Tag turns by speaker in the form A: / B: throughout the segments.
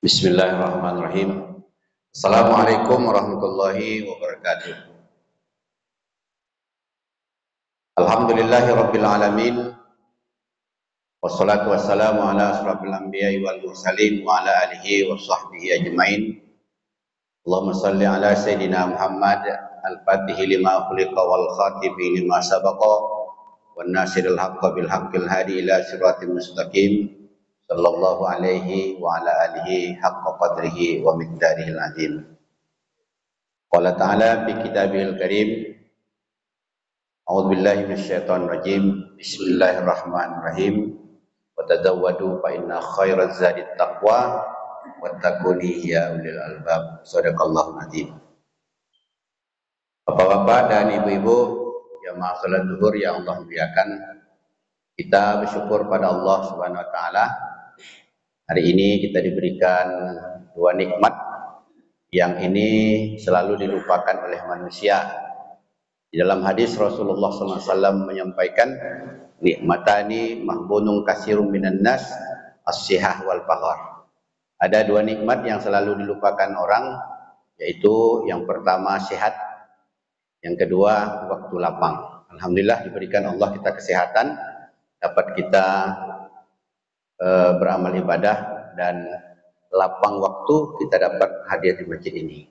A: Bismillahirrahmanirrahim. Assalamualaikum warahmatullahi wabarakatuh. Alhamdulillahi rabbil alamin. Wassalatu wassalamu ala asrafil anbiya'i wal mursalin wa ala alihi wa sahbihi ajmain. Allahumma salli ala sayyidina Muhammad al-fatihi lima khuliqa wal khatibi lima sabaqa wan nasiril haqqa bil haqqil hadi ila siratil mustaqim. Sallallahu alaihi wa ala alihi haqqa qadrihi wa miqdarihil azim. Qala ta'ala fi kitabihil karim. A'udzu billahi minasyaitonir rajim. Bismillahirrahmanirrahim. Wa tazawwadu fa inna khairaz zadit taqwa wattaquni ya ulil albab. Shadaqallahul azim. Bapak-bapak dan ibu-ibu jamaah salat zuhur yang Allah muliakan, kita bersyukur pada Allah Subhanahu wa taala. Hari ini kita diberikan dua nikmat yang ini selalu dilupakan oleh manusia. Di dalam hadis Rasulullah SAW menyampaikan, nikmatani mahbunun kasirun minan nas, as-sihah wal fakhar. Ada dua nikmat yang selalu dilupakan orang, yaitu yang pertama sehat, yang kedua waktu lapang. Alhamdulillah diberikan Allah kita kesehatan, dapat kita beramal ibadah dan lapang waktu kita dapat hadir di masjid ini.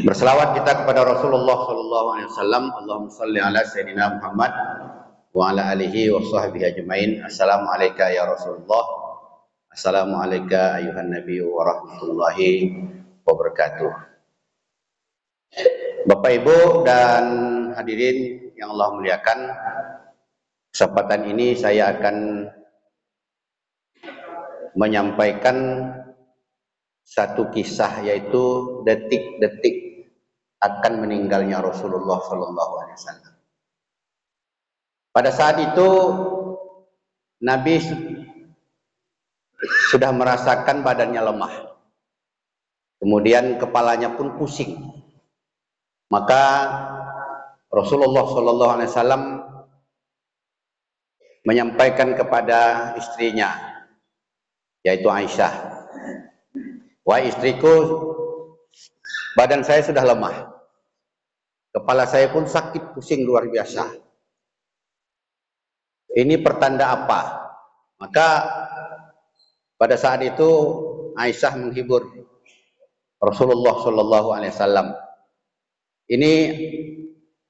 A: Berselawat kita kepada Rasulullah SAW. Allahumma salli ala sayyidina Muhammad wa ala alihi wa sahbihi ajmain. Assalamualaikum ya Rasulullah. Assalamualaikum ayuhan nabi wa rahmatullahi wabarakatuh. Bapak Ibu dan hadirin yang Allah muliakan, kesempatan ini saya akan menyampaikan satu kisah, yaitu detik-detik akan meninggalnya Rasulullah SAW. Pada saat itu Nabi sudah merasakan badannya lemah, kemudian kepalanya pun pusing. Maka Rasulullah SAW menyampaikan kepada istrinya, yaitu Aisyah, wahai istriku, badan saya sudah lemah, kepala saya pun sakit pusing luar biasa. Ini pertanda apa? Maka pada saat itu Aisyah menghibur Rasulullah SAW. Ini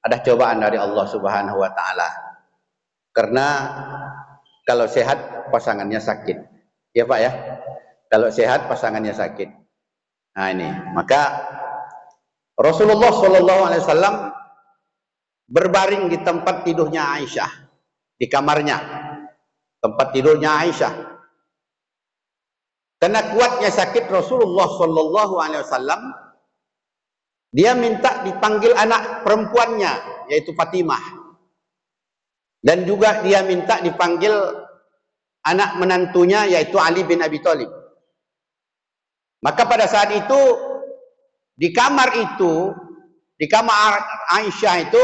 A: ada cobaan dari Allah Subhanahu wa taala. Karena kalau sehat pasangannya sakit. Ya Pak ya, kalau sehat pasangannya sakit. Nah ini, maka Rasulullah SAW berbaring di tempat tidurnya Aisyah, di kamarnya, tempat tidurnya Aisyah. Karena kuatnya sakit Rasulullah SAW, dia minta dipanggil anak perempuannya, yaitu Fatimah, dan juga dia minta dipanggil anak menantunya, yaitu Ali bin Abi Thalib. Maka pada saat itu di kamar Aisyah itu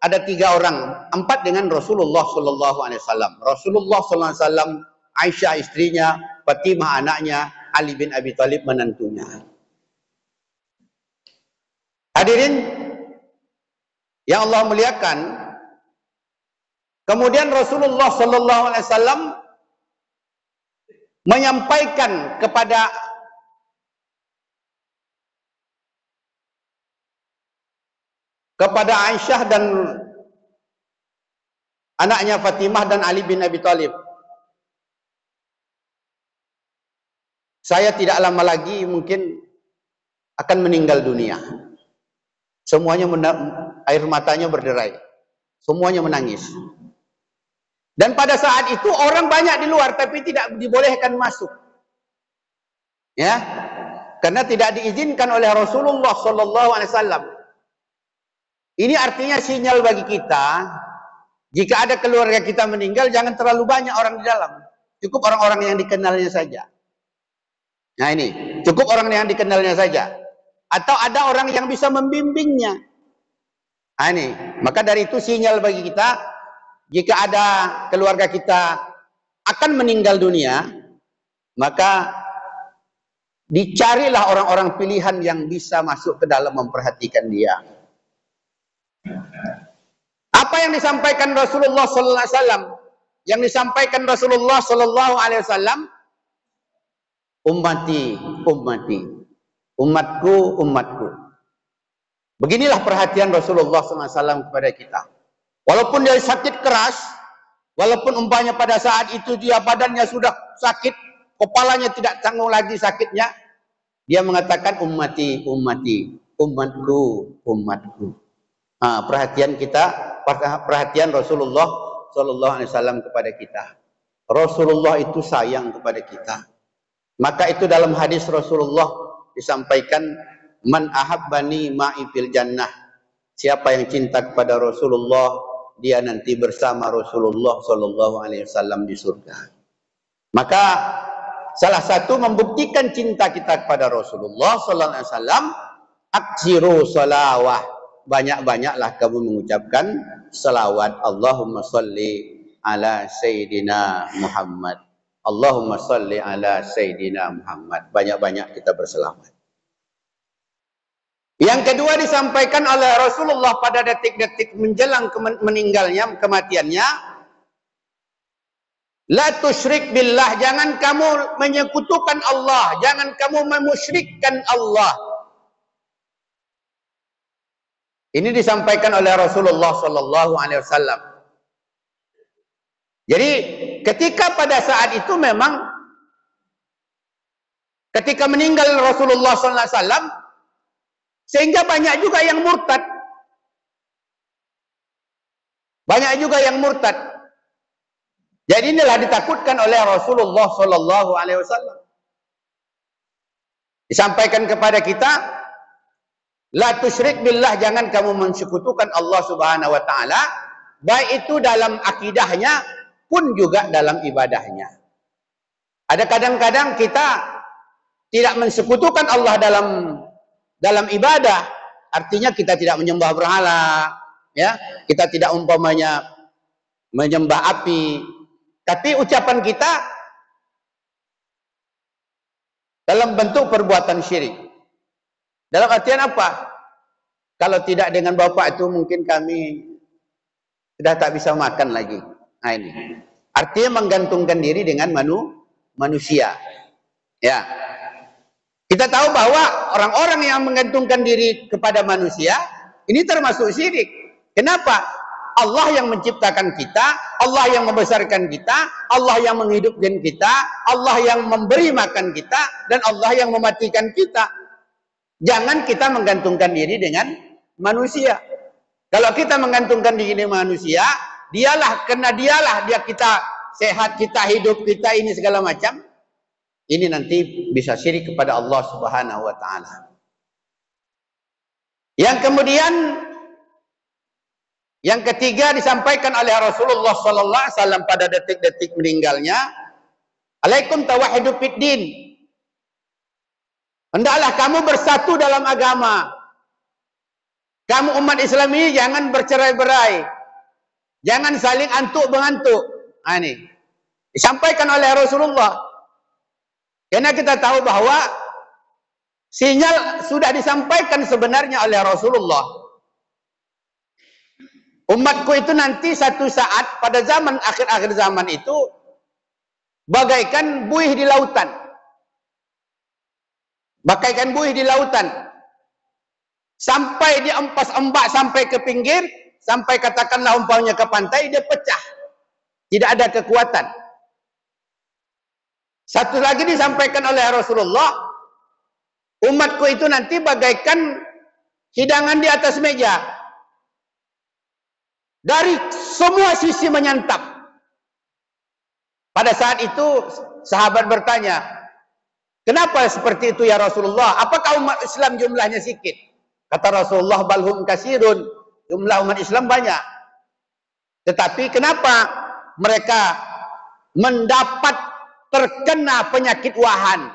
A: ada 3 orang, 4 dengan Rasulullah SAW. Rasulullah SAW, Aisyah istrinya, Fatimah anaknya, Ali bin Abi Thalib menantunya. Hadirin yang Allah muliakan, kemudian Rasulullah SAW menyampaikan kepada Aisyah dan anaknya Fatimah dan Ali bin Abi Thalib, saya tidak lama lagi mungkin akan meninggal dunia. Semuanya air matanya berderai, semuanya menangis. Dan pada saat itu orang banyak di luar, tapi tidak dibolehkan masuk. Ya, karena tidak diizinkan oleh Rasulullah SAW. Ini artinya sinyal bagi kita, jika ada keluarga kita meninggal, jangan terlalu banyak orang di dalam. Cukup orang-orang yang dikenalnya saja. Nah ini, cukup orang yang dikenalnya saja. Atau ada orang yang bisa membimbingnya. Nah ini, maka dari itu sinyal bagi kita, jika ada keluarga kita akan meninggal dunia, maka dicarilah orang-orang pilihan yang bisa masuk ke dalam memperhatikan dia. Apa yang disampaikan Rasulullah sallallahu alaihi wasallam? Yang disampaikan Rasulullah sallallahu alaihi wasallam, ummati, ummati, umatku, umatku. Beginilah perhatian Rasulullah sallallahu alaihi wasallam kepada kita. Walaupun dia sakit keras, walaupun umpamanya pada saat itu dia badannya sudah sakit, kepalanya tidak tanggung lagi sakitnya, dia mengatakan ummati, ummati, umatku, umatku. Perhatian kita, perhatian Rasulullah sallallahu alaihi wasallam kepada kita. Rasulullah itu sayang kepada kita. Maka itu dalam hadis Rasulullah disampaikan, man ahabbani ma'i fil jannah. Siapa yang cinta kepada Rasulullah, dia nanti bersama Rasulullah sallallahu alaihi wasallam di surga. Maka salah satu membuktikan cinta kita kepada Rasulullah sallallahu alaihi wasallam, aksiru salawah. Banyak-banyaklah kamu mengucapkan salawat. Allahumma salli ala Sayyidina Muhammad. Allahumma salli ala Sayyidina Muhammad. Banyak-banyak kita berselawat. Yang kedua disampaikan oleh Rasulullah pada detik-detik menjelang meninggalnya, kematiannya, la tusyrik billah, jangan kamu menyekutukan Allah, jangan kamu memusyrikkan Allah. Ini disampaikan oleh Rasulullah sallallahu alaihi wasallam. Jadi ketika pada saat itu memang ketika meninggal Rasulullah sallallahu alaihi wasallam, sehingga banyak juga yang murtad. Banyak juga yang murtad. Jadi inilah ditakutkan oleh Rasulullah sallallahu alaihi wasallam. Disampaikan kepada kita, la tusyrik billah, jangan kamu mensekutukan Allah Subhanahu wa taala, baik itu dalam akidahnya pun juga dalam ibadahnya. Ada kadang-kadang kita tidak mensekutukan Allah dalam ibadah, artinya kita tidak menyembah berhala, ya, kita tidak umpamanya menyembah api, tapi ucapan kita dalam bentuk perbuatan syirik. Dalam artian apa? Kalau tidak dengan bapak itu mungkin kami sudah tak bisa makan lagi. Nah ini. Artinya menggantungkan diri dengan manusia. Ya. Kita tahu bahwa orang-orang yang menggantungkan diri kepada manusia ini termasuk syirik. Kenapa? Allah yang menciptakan kita, Allah yang membesarkan kita, Allah yang menghidupkan kita, Allah yang memberi makan kita, dan Allah yang mematikan kita. Jangan kita menggantungkan diri dengan manusia. Kalau kita menggantungkan diri dengan manusia, dialah, karena dialah dia kita sehat, kita hidup, kita ini segala macam. Ini nanti bisa syirik kepada Allah Subhanahu wa taala. Yang kemudian yang ketiga disampaikan oleh Rasulullah sallallahu alaihi wasallam pada detik-detik meninggalnya, alaikum tawahhidu fid din. Hendaklah kamu bersatu dalam agama. Kamu umat Islam ini jangan bercerai-berai. Jangan saling antuk-mengantuk. Nah, ini disampaikan oleh Rasulullah. Karena kita tahu bahwa sinyal sudah disampaikan sebenarnya oleh Rasulullah. Umatku itu nanti satu saat pada zaman akhir-akhir zaman itu bagaikan buih di lautan. Bagaikan buih di lautan. Sampai dia empas ombak sampai ke pinggir, sampai katakanlah umpamanya ke pantai, dia pecah. Tidak ada kekuatan. Satu lagi disampaikan oleh Rasulullah, umatku itu nanti bagaikan hidangan di atas meja. Dari semua sisi menyantap. Pada saat itu sahabat bertanya, kenapa seperti itu ya Rasulullah? Apakah umat Islam jumlahnya sedikit? Kata Rasulullah, balhum kasirun. Jumlah umat Islam banyak. Tetapi kenapa mereka mendapat terkena penyakit wahan?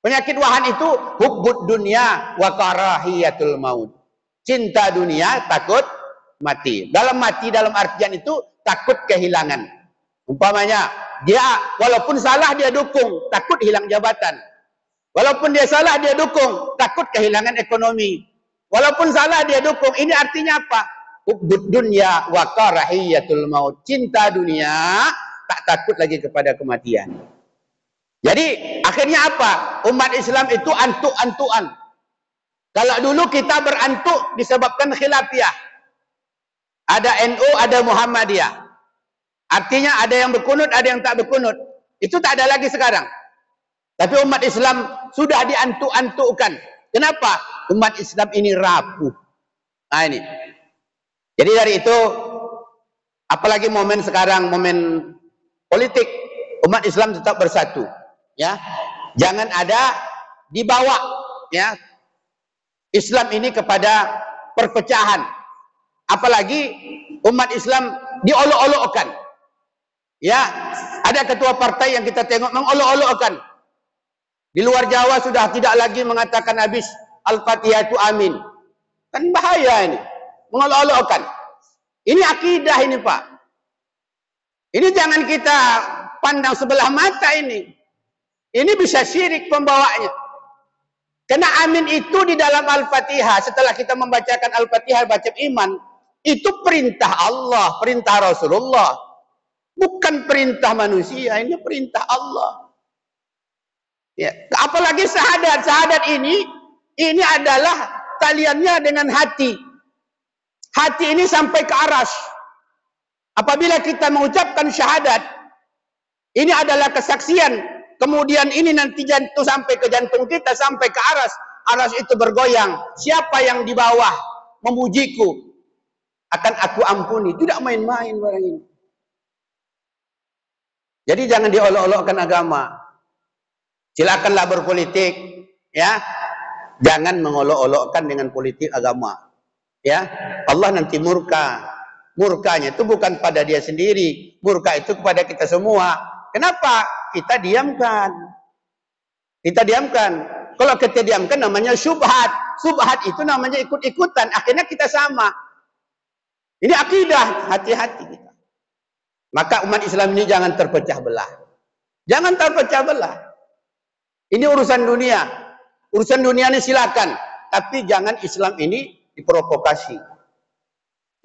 A: Penyakit wahan itu hubbud dunia wa karahiyatul maut. Cinta dunia, takut mati. Dalam mati dalam artian itu takut kehilangan. Umpamanya dia walaupun salah dia dukung, takut hilang jabatan. Walaupun dia salah, dia dukung. Takut kehilangan ekonomi. Walaupun salah, dia dukung. Ini artinya apa? Hubbud dunya wa karahiyatul maut. Cinta dunia, tak takut lagi kepada kematian. Jadi, akhirnya apa? Umat Islam itu antuk-antukan. Kalau dulu kita berantuk disebabkan khilafiyah. Ada NU, ada Muhammadiyah. Artinya ada yang berkunut, ada yang tak berkunut. Itu tak ada lagi sekarang. Tapi umat Islam sudah diantuk-antukkan. Kenapa? Umat Islam ini rapuh. Nah ini. Jadi dari itu, apalagi momen sekarang, momen politik, umat Islam tetap bersatu. Ya, jangan ada dibawa ya Islam ini kepada perpecahan. Apalagi umat Islam diolok-olokkan. Ya, ada ketua partai yang kita tengok mengolok-olokkan. Di luar Jawa sudah tidak lagi mengatakan habis Al-Fatihah itu amin. Kan bahaya ini. Mengolok-olokkan. Ini akidah ini Pak. Ini jangan kita pandang sebelah mata ini. Ini bisa syirik pembawanya. Karena amin itu di dalam Al-Fatihah. Setelah kita membacakan Al-Fatihah, baca iman. Itu perintah Allah, perintah Rasulullah. Bukan perintah manusia, ini perintah Allah. Ya, apalagi syahadat. Syahadat ini adalah taliannya dengan hati. Hati ini sampai ke aras. Apabila kita mengucapkan syahadat, ini adalah kesaksian. Kemudian ini nanti jantung sampai ke jantung kita, sampai ke aras. Aras itu bergoyang. Siapa yang di bawah memujiku, akan aku ampuni. Tidak main-main barang ini. Jadi jangan diolok-olokkan agama. Silakanlah berpolitik, ya. Jangan mengolok-olokkan dengan politik agama. Ya. Allah nanti murka. Murkanya itu bukan pada dia sendiri, murka itu kepada kita semua. Kenapa? Kita diamkan. Kita diamkan. Kalau kita diamkan namanya syubhat. Syubhat itu namanya ikut-ikutan. Akhirnya kita sama. Ini akidah, hati-hati kita. Maka umat Islam ini jangan terpecah belah. Jangan terpecah belah. Ini urusan dunia. Urusan dunia ini silakan. Tapi jangan Islam ini diprovokasi.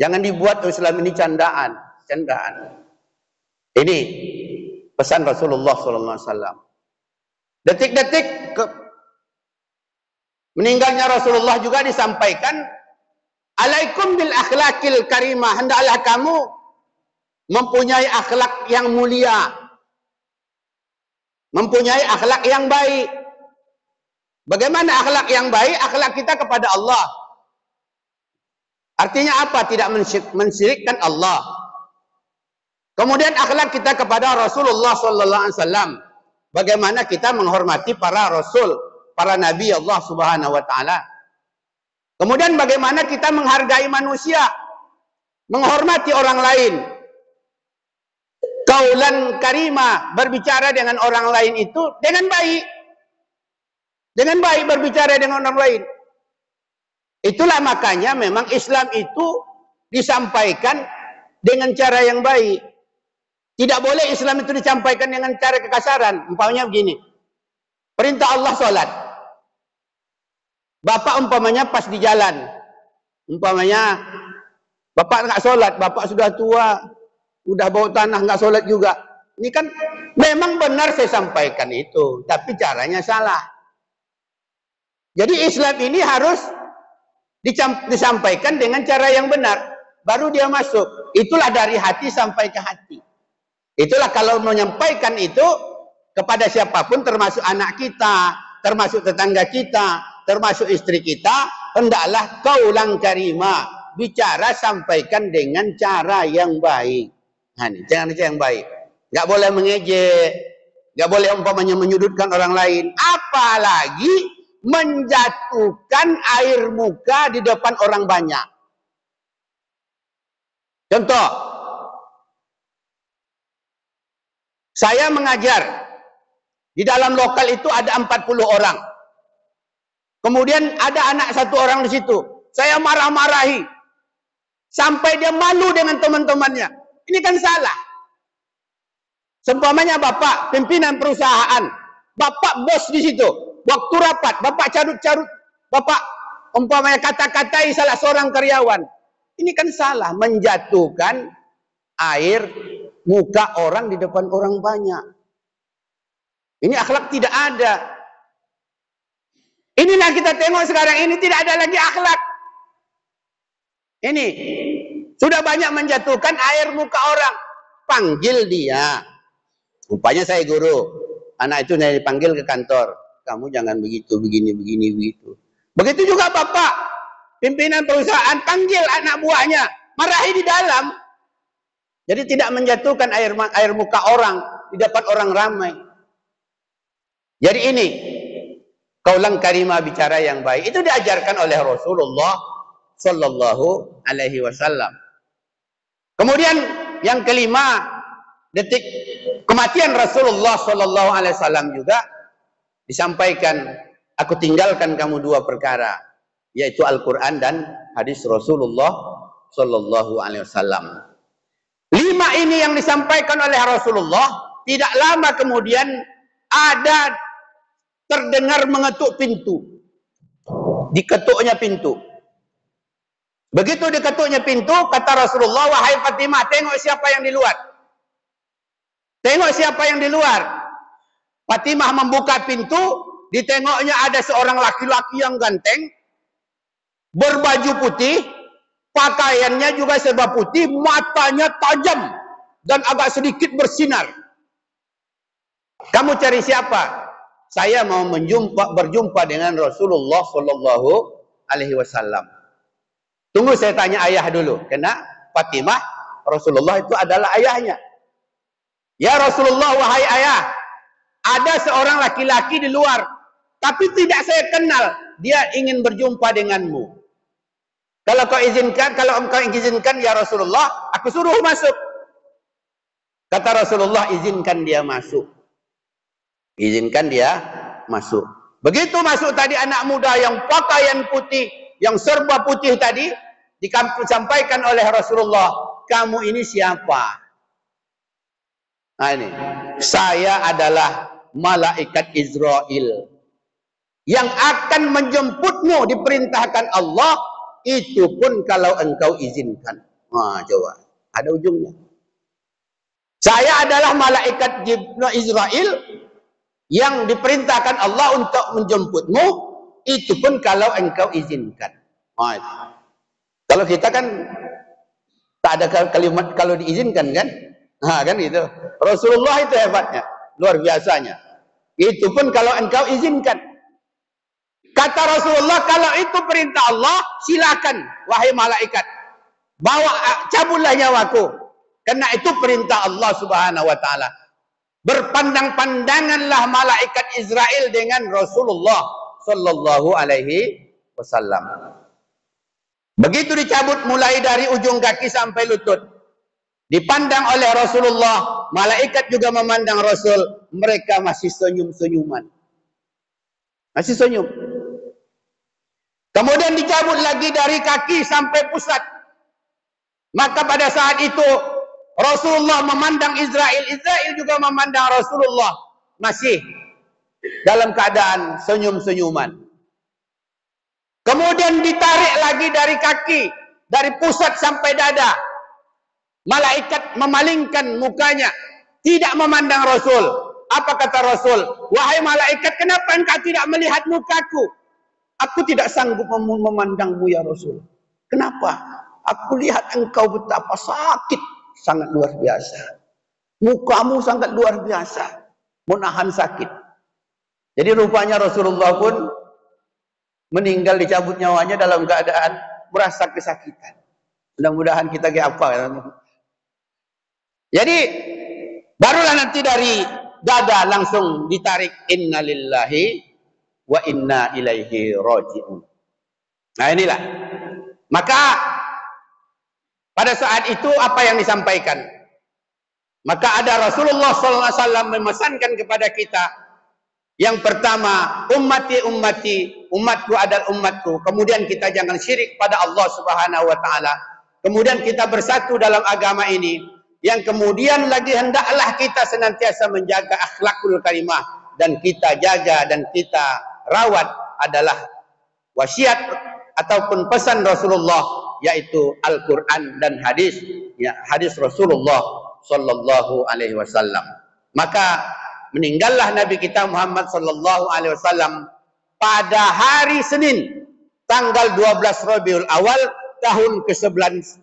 A: Jangan dibuat Islam ini candaan. Candaan. Ini pesan Rasulullah SAW. Detik-detik meninggalnya Rasulullah juga disampaikan. Alaikum bil akhlakil karimah. Hendaklah kamu mempunyai akhlak yang mulia. Mempunyai akhlak yang baik. Bagaimana akhlak yang baik? Akhlak kita kepada Allah. Artinya apa? Tidak mensyirikkan Allah. Kemudian akhlak kita kepada Rasulullah SAW. Bagaimana kita menghormati para Rasul, para Nabi Allah Subhanahu Wa Taala. Kemudian bagaimana kita menghargai manusia, menghormati orang lain. Kaulan karimah, berbicara dengan orang lain itu dengan baik. Dengan baik berbicara dengan orang lain. Itulah makanya memang Islam itu disampaikan dengan cara yang baik. Tidak boleh Islam itu disampaikan dengan cara kekasaran. Umpamanya begini. Perintah Allah sholat. Bapak umpamanya pas di jalan. Umpamanya bapak nggak sholat, bapak sudah tua, udah bawa tanah nggak sholat juga. Ini kan memang benar saya sampaikan itu, tapi caranya salah. Jadi Islam ini harus disampaikan dengan cara yang benar, baru dia masuk. Itulah dari hati sampai ke hati. Itulah kalau menyampaikan itu kepada siapapun, termasuk anak kita, termasuk tetangga kita, termasuk istri kita, hendaklah kaulan karimah, bicara sampaikan dengan cara yang baik. Nah, ini cara yang baik. Nggak boleh mengejek, nggak boleh umpamanya menyudutkan orang lain, apalagi menjatuhkan air muka di depan orang banyak. Contoh, saya mengajar di dalam lokal itu ada 40 orang. Kemudian ada anak satu orang di situ. Saya marah-marahi sampai dia malu dengan teman-temannya. Ini kan salah. Seumpamanya bapak pimpinan perusahaan, bapak bos di situ. waktu rapat, Bapak carut-carut, Bapak umpamanya kata-katai salah seorang karyawan. Ini kan salah, menjatuhkan air muka orang di depan orang banyak. Ini akhlak tidak ada. Inilah kita tengok sekarang ini tidak ada lagi akhlak. Ini sudah banyak menjatuhkan air muka orang. Panggil dia. Rupanya saya guru. Anak itu saya dipanggil ke kantor. Kamu jangan begitu, begini, begitu. Begitu juga bapak, pimpinan perusahaan, panggil anak buahnya. Marahi di dalam. Jadi tidak menjatuhkan air muka orang di depan orang ramai. Jadi ini kaulan karimah, bicara yang baik. Itu diajarkan oleh Rasulullah Sallallahu Alaihi Wasallam. Kemudian yang kelima, detik kematian Rasulullah Sallallahu Alaihi Wasallam juga disampaikan, aku tinggalkan kamu dua perkara, yaitu Al-Quran dan hadis Rasulullah Sallallahu Alaihi Wasallam. 5 ini yang disampaikan oleh Rasulullah. Tidak lama kemudian ada terdengar mengetuk pintu. Diketuknya pintu. Begitu diketuknya pintu, kata Rasulullah, wahai Fatimah, tengok siapa yang di luar. Tengok siapa yang di luar. Fatimah membuka pintu, ditengoknya ada seorang laki-laki yang ganteng, berbaju putih, pakaiannya juga serba putih, matanya tajam dan agak sedikit bersinar. Kamu cari siapa? Saya mau berjumpa dengan Rasulullah Sallallahu Alaihi Wasallam. Tunggu, saya tanya ayah dulu. Karena Fatimah, Rasulullah itu adalah ayahnya. Ya Rasulullah, wahai ayah, ada seorang laki-laki di luar, tapi tidak saya kenal. Dia ingin berjumpa denganmu. Kalau engkau izinkan ya Rasulullah, aku suruh masuk. Kata Rasulullah, izinkan dia masuk. Izinkan dia masuk. Begitu masuk tadi anak muda yang pakaian putih, yang serba putih tadi, disampaikan oleh Rasulullah, kamu ini siapa? Nah ini, saya adalah malaikat Israel yang akan menjemputmu, diperintahkan Allah, itu pun kalau engkau izinkan. Nah, coba, ada ujungnya. Saya adalah malaikat Israel yang diperintahkan Allah untuk menjemputmu, itu pun kalau engkau izinkan. Nah, kalau kita kan tak ada kalimat kalau diizinkan kan? Nah, kan itu. Rasulullah itu hebatnya, luar biasanya. Itu pun kalau engkau izinkan. Kata Rasulullah, kalau itu perintah Allah, silakan wahai malaikat. Cabutlah nyawaku. Karena itu perintah Allah Subhanahu wa taala. Berpandang-pandanganlah malaikat Israel dengan Rasulullah Sallallahu Alaihi Wasallam. Begitu dicabut mulai dari ujung kaki sampai lutut, dipandang oleh Rasulullah, malaikat juga memandang Rasul. Mereka masih senyum-senyuman, masih senyum. Kemudian dicabut lagi dari kaki sampai pusat. Maka pada saat itu Rasulullah memandang Israel, Israel juga memandang Rasulullah, masih dalam keadaan senyum-senyuman. Kemudian ditarik lagi dari kaki, dari pusat sampai dada. Malaikat memalingkan mukanya, tidak memandang Rasul. Apa kata Rasul? Wahai malaikat, kenapa engkau tidak melihat mukaku? Aku tidak sanggup memandangmu ya Rasul. Kenapa? Aku lihat engkau betapa sakit. Sangat luar biasa. Mukamu sangat luar biasa. Menahan sakit. Jadi rupanya Rasulullah pun meninggal, dicabut nyawanya dalam keadaan merasa kesakitan. Mudah-mudahan kita kayak apa. Jadi barulah nanti dari dada langsung ditarik, innalillahi wa inna ilaihi raji'un. Nah inilah. Maka pada saat itu apa yang disampaikan? Maka ada Rasulullah SAW memesankan kepada kita. Yang pertama, ummati ummati, umatku adalah umatku. Kemudian kita jangan syirik pada Allah Subhanahu wa taala. Kemudian kita bersatu dalam agama ini. Yang kemudian lagi hendaklah kita senantiasa menjaga akhlakul karimah, dan kita jaga dan kita rawat adalah wasiat ataupun pesan Rasulullah, yaitu Al-Quran dan hadis, ya, hadis Rasulullah Sallallahu Alaihi Wasallam. Maka meninggallah Nabi kita Muhammad Sallallahu Alaihi Wasallam pada hari Senin tanggal 12 Rabiul Awal tahun ke-11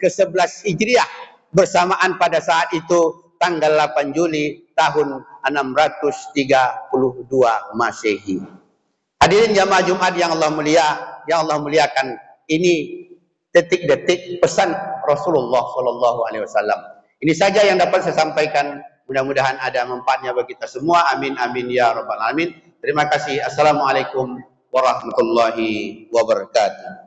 A: Hijriah, bersamaan pada saat itu tanggal 8 Juli tahun 632 Masehi. Hadirin jamaah Jumat yang Allah muliakan, ini detik-detik pesan Rasulullah Sallallahu Alaihi Wasallam. Ini saja yang dapat saya sampaikan. Mudah-mudahan ada manfaatnya bagi kita semua. Amin amin ya rabbal alamin. Terima kasih. Assalamualaikum warahmatullahi wabarakatuh.